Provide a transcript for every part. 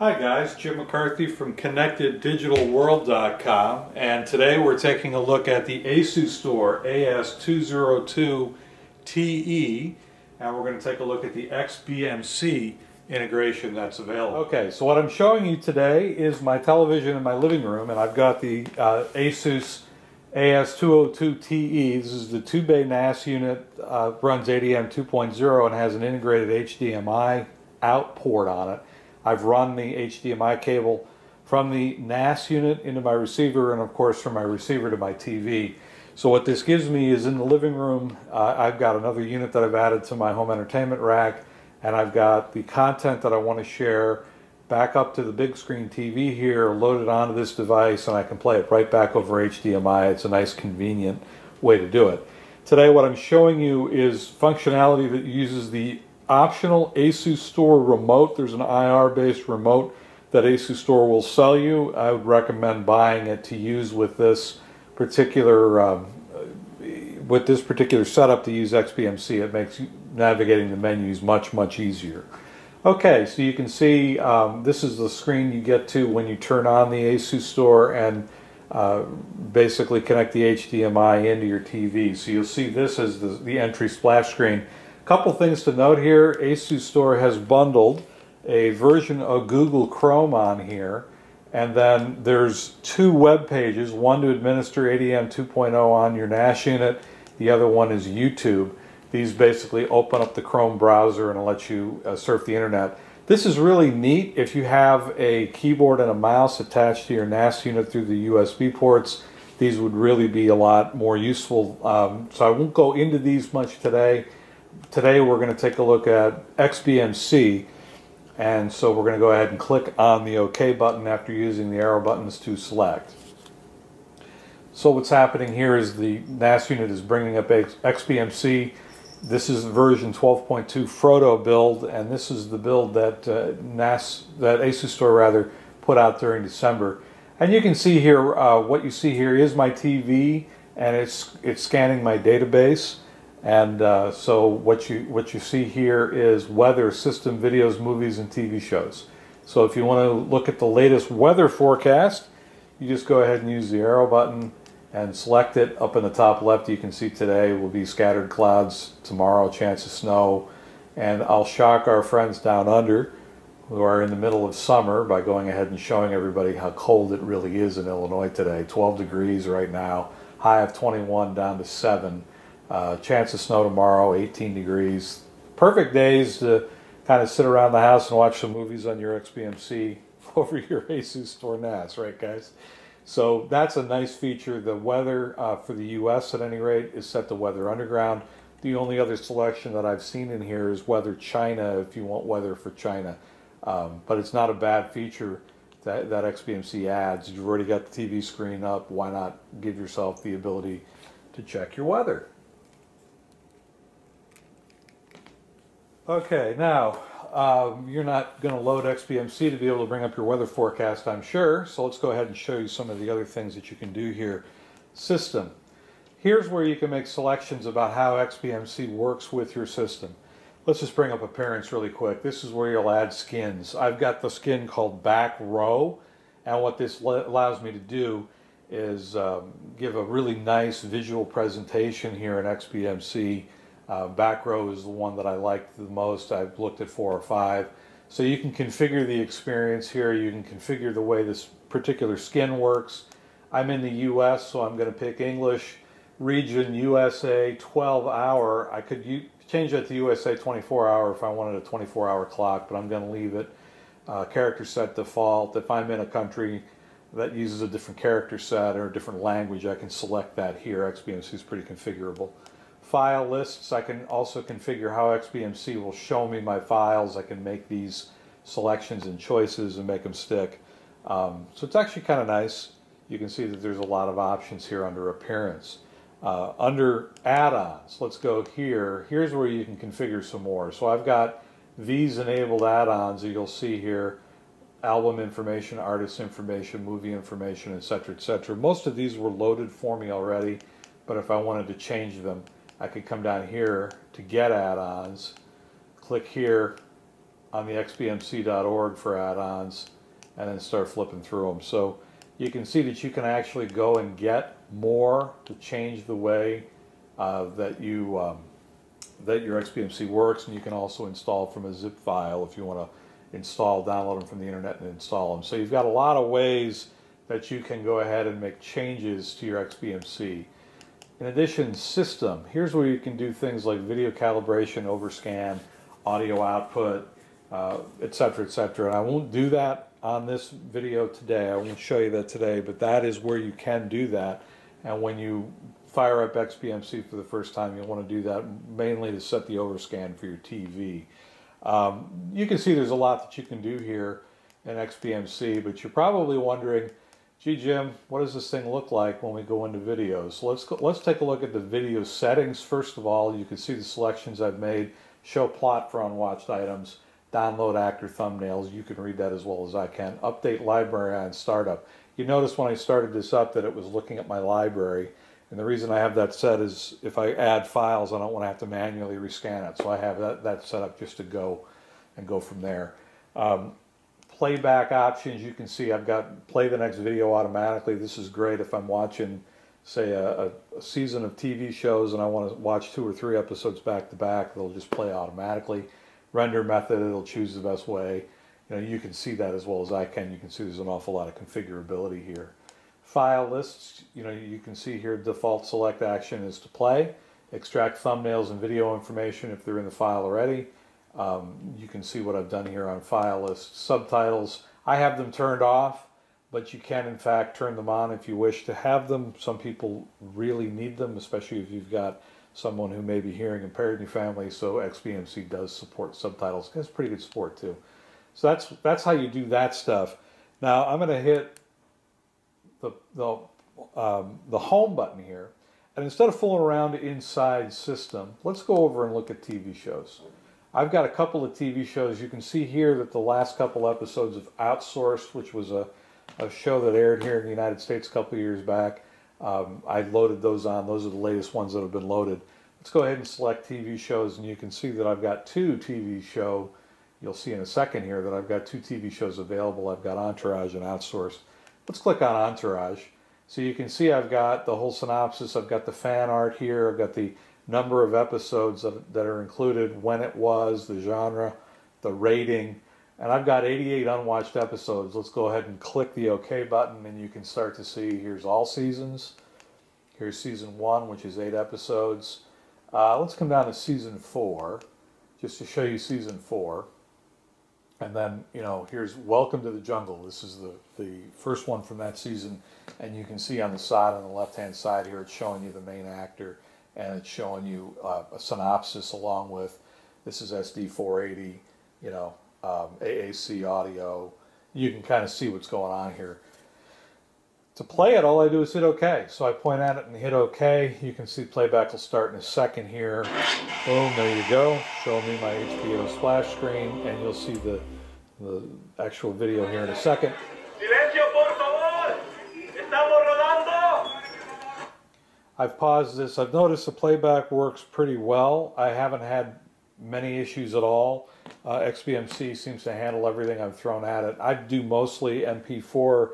Hi guys, Jim McCarthy from ConnectedDigitalWorld.com, and today we're taking a look at the ASUSTOR AS-202TE, and we're going to take a look at the XBMC integration that's available. Okay, so what I'm showing you today is my television in my living room, and I've got the ASUS AS-202TE. This is the 2-bay NAS unit, runs ADM 2.0 and has an integrated HDMI out port on it. I've run the HDMI cable from the NAS unit into my receiver and of course from my receiver to my TV. So what this gives me is in the living room, I've got another unit that I've added to my home entertainment rack, and I've got the content that I want to share back up to the big screen TV here, loaded onto this device, and I can play it right back over HDMI. It's a nice convenient way to do it. Today what I'm showing you is functionality that uses the optional ASUSTOR remote. There's an IR based remote that ASUSTOR will sell you. I would recommend buying it to use with this particular setup to use XBMC. It makes navigating the menus much easier. Okay, so you can see this is the screen you get to when you turn on the ASUSTOR and basically connect the HDMI into your TV. So you'll see this as the entry splash screen. Couple things to note here: ASUSTOR has bundled a version of Google Chrome on here, and then there's two web pages, one to administer ADM 2.0 on your NAS unit, the other one is YouTube. These basically open up the Chrome browser and let you surf the internet. This is really neat if you have a keyboard and a mouse attached to your NAS unit through the USB ports. These would really be a lot more useful, so I won't go into these much today. Today we're going to take a look at XBMC, and so we're going to go ahead and click on the OK button after using the arrow buttons to select. So what's happening here is the NAS unit is bringing up XBMC. This is version 12.2 Frodo build, and this is the build that ASUSTOR put out during December. And you can see here, what you see here is my TV, and it's scanning my database. And so what you see here is weather, system, videos, movies, and TV shows. So if you want to look at the latest weather forecast, you just go ahead and use the arrow button and select it. Up in the top left you can see today will be scattered clouds, tomorrow chance of snow, and I'll shock our friends down under who are in the middle of summer by going ahead and showing everybody how cold it really is in Illinois today. 12 degrees right now, high of 21 down to 7. Chance of snow tomorrow, 18 degrees. Perfect days to kind of sit around the house and watch some movies on your XBMC over your ASUSTOR NAS, right guys? So that's a nice feature. The weather for the US at any rate is set to Weather Underground. The only other selection that I've seen in here is Weather China if you want weather for China. But it's not a bad feature that XBMC adds. You've already got the TV screen up. Why not give yourself the ability to check your weather? Okay, now you're not going to load XBMC to be able to bring up your weather forecast, I'm sure, so let's go ahead and show you some of the other things that you can do here. System. Here's where you can make selections about how XBMC works with your system. Let's just bring up appearance really quick. This is where you'll add skins. I've got the skin called Back Row, and what this allows me to do is give a really nice visual presentation here in XBMC. Back row is the one that I like the most. I've looked at 4 or 5. So you can configure the experience here. You can configure the way this particular skin works. I'm in the US, so I'm going to pick English, region USA 12 hour. I could change that to USA 24 hour if I wanted a 24-hour clock, but I'm going to leave it. Character set default. If I'm in a country that uses a different character set or a different language, I can select that here. XBMC is pretty configurable. File lists, I can also configure how XBMC will show me my files. I can make these selections and choices and make them stick. So it's actually kind of nice. You can see that there's a lot of options here under appearance. Under add-ons, let's go here. Here's where you can configure some more. So I've got these enabled add-ons that you'll see here: album information, artist information, movie information, etc., etc. Most of these were loaded for me already, but if I wanted to change them, I could come down here to get add-ons, click here, on the xbmc.org for add-ons and then start flipping through them. So you can see that you can actually go and get more to change the way that your XBMC works, and you can also install from a zip file if you want to download them from the internet and install them. So you've got a lot of ways that you can go ahead and make changes to your XBMC. In addition, system. Here's where you can do things like video calibration, overscan, audio output, etc., etc. And I won't do that on this video today. I won't show you that today, but that is where you can do that. And when you fire up XBMC for the first time, you'll want to do that mainly to set the overscan for your TV. You can see there's a lot that you can do here in XBMC, but you're probably wondering, gee Jim, what does this thing look like when we go into videos? So let's take a look at the video settings. First of all, you can see the selections I've made. Show plot for unwatched items, download actor thumbnails. You can read that as well as I can. Update library on startup. You notice when I started this up that it was looking at my library. And the reason I have that set is if I add files, I don't want to have to manually rescan it. So I have that set up just to go from there. Playback options, you can see I've got play the next video automatically. This is great if I'm watching, say, a season of TV shows and I want to watch 2 or 3 episodes back to back. They'll just play automatically. Render method, it'll choose the best way. You know, you can see that as well as I can. You can see there's an awful lot of configurability here. File lists, you know, you can see here default select action is to play. Extract thumbnails and video information if they're in the file already. You can see what I've done here on file lists. Subtitles, I have them turned off, but you can in fact turn them on if you wish to have them. Some people really need them, especially if you've got someone who may be hearing impaired in your family, so XBMC does support subtitles. It's pretty good support too. So that's how you do that stuff. Now I'm going to hit the home button here, and instead of fooling around inside system, let's go over and look at TV shows. I've got a couple of TV shows. You can see here that the last couple episodes of Outsourced, which was a show that aired here in the United States a couple of years back, I loaded those on. Those are the latest ones that have been loaded. Let's go ahead and select TV shows, and you can see that I've got 2 TV shows. You'll see in a second here that I've got 2 TV shows available. I've got Entourage and Outsourced. Let's click on Entourage. So you can see I've got the whole synopsis. I've got the fan art here. I've got the number of episodes that are included, when it was, the genre, the rating, and I've got 88 unwatched episodes. Let's go ahead and click the OK button, and you can start to see here's all seasons. Here's season 1, which is 8 episodes. Let's come down to season 4, just to show you season 4. And then, you know, here's Welcome to the Jungle. This is the first one from that season, and you can see on the side, on the left-hand side here, it's showing you the main actor, and it's showing you a synopsis along with, this is SD 480, you know, AAC audio. You can kind of see what's going on here. To play it, all I do is hit OK. So I point at it and hit OK. You can see playback will start in a second here. Boom, there you go. Show me my HBO splash screen, and you'll see the actual video here in a second. Silencio, por favor. Estamos rodando. I've paused this. I've noticed the playback works pretty well. I haven't had many issues at all. XBMC seems to handle everything I've thrown at it. I do mostly MP4,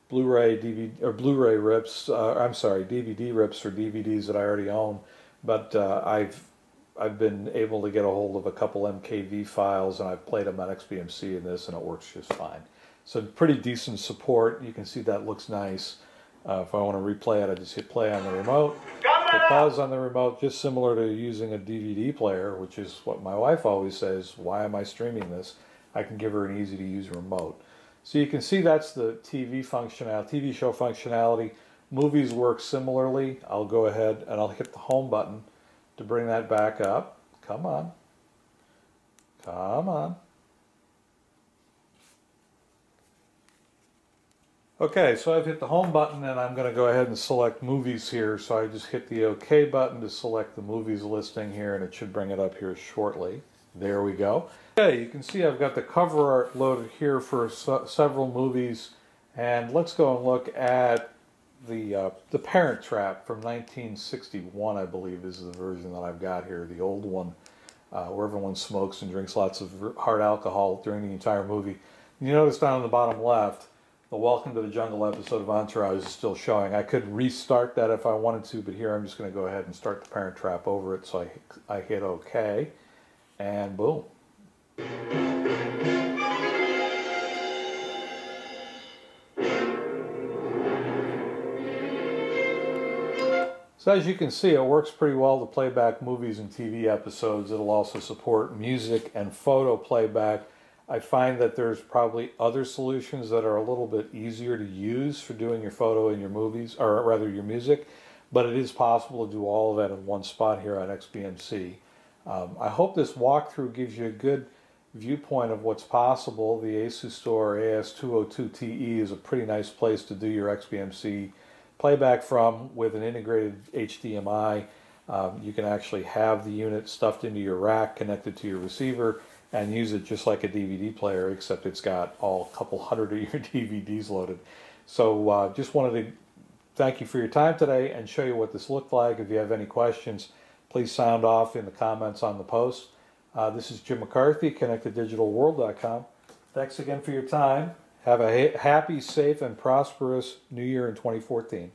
Blu-ray, DVD, or Blu-ray rips. I'm sorry, DVD rips or DVDs that I already own. But I've been able to get a hold of a couple MKV files, and I've played them on XBMC in this, and it works just fine. So pretty decent support. You can see that looks nice. If I want to replay it, I just hit play on the remote. Hit pause on the remote, just similar to using a DVD player, which is what my wife always says, why am I streaming this? I can give her an easy to use remote. So you can see that's the TV functionality, TV show functionality. Movies work similarly. I'll go ahead and I'll hit the home button to bring that back up. Come on. Come on. Okay, so I've hit the home button, and I'm going to go ahead and select movies here. So I just hit the OK button to select the movies listing here, and it should bring it up here shortly. There we go. Okay, you can see I've got the cover art loaded here for several movies, and let's go and look at the Parent Trap from 1961, I believe is the version that I've got here, the old one. where everyone smokes and drinks lots of hard alcohol during the entire movie. You notice down in the bottom left, the Welcome to the Jungle episode of Entourage is still showing. I could restart that if I wanted to, but here I'm just going to go ahead and start the Parent Trap over it. So I hit OK, and boom. So as you can see, it works pretty well to play back movies and TV episodes. It'll also support music and photo playback. I find that there's probably other solutions that are a little bit easier to use for doing your photo and your movies, or rather your music, but it is possible to do all of that in one spot here on XBMC. I hope this walkthrough gives you a good viewpoint of what's possible. The ASUSTOR AS-202TE is a pretty nice place to do your XBMC playback from with an integrated HDMI. You can actually have the unit stuffed into your rack, connected to your receiver, and use it just like a DVD player, except it's got a couple hundred of your DVDs loaded. So just wanted to thank you for your time today and show you what this looked like. If you have any questions, please sound off in the comments on the post. This is Jim McCarthy, ConnectedDigitalWorld.com. Thanks again for your time. Have a happy, safe, and prosperous New Year in 2014.